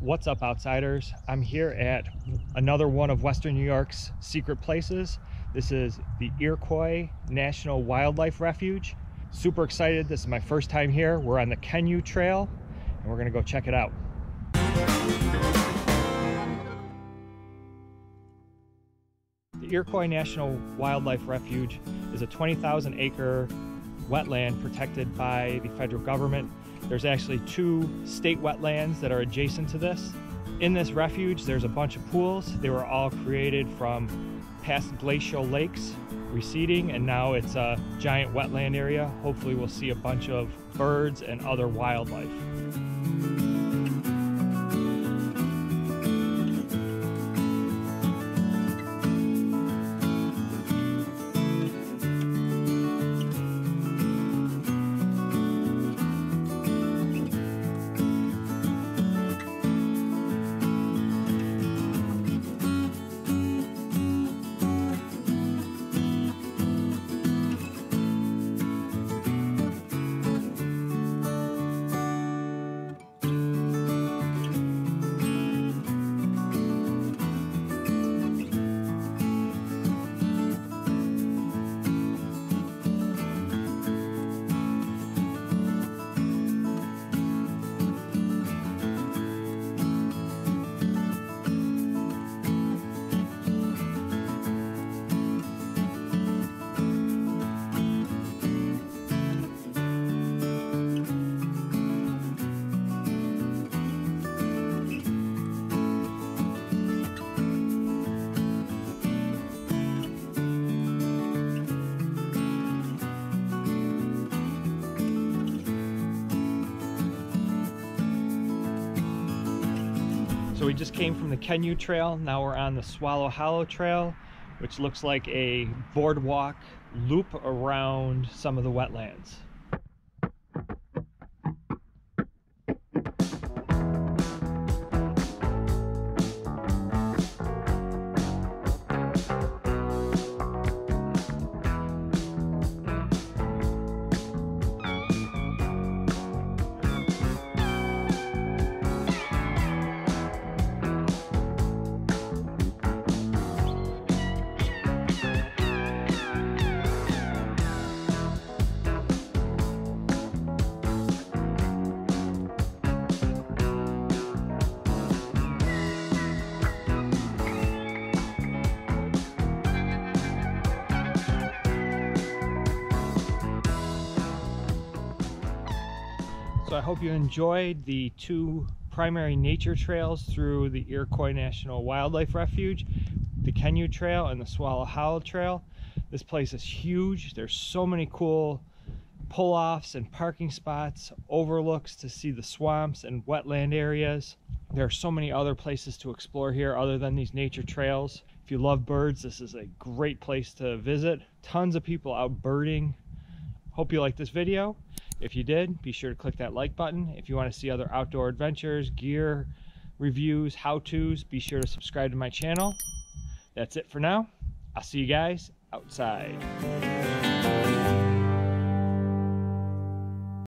What's up, outsiders? I'm here at another one of Western New York's secret places. This is the Iroquois National Wildlife Refuge. Super excited. This is my first time here. We're on the Kanyoo Trail and we're gonna go check it out. The Iroquois National Wildlife Refuge is a 20,000 acre wetland protected by the federal government. There's actually 2 state wetlands that are adjacent to this. In this refuge, there's a bunch of pools. They were all created from past glacial lakes receding, and now it's a giant wetland area. Hopefully we'll see a bunch of birds and other wildlife. So we just came from the Kanyoo Trail. Now we're on the Swallow Hollow Trail, which looks like a boardwalk loop around some of the wetlands. So I hope you enjoyed the 2 primary nature trails through the Iroquois National Wildlife Refuge, the Kanyoo Trail and the Swallow Hollow Trail. This place is huge. There's so many cool pull-offs and parking spots, overlooks to see the swamps and wetland areas. There are so many other places to explore here other than these nature trails. If you love birds, this is a great place to visit. Tons of people out birding. Hope you liked this video. If you did, be sure to click that like button. If you want to see other outdoor adventures, gear, reviews, how-tos, be sure to subscribe to my channel. That's it for now. I'll see you guys outside.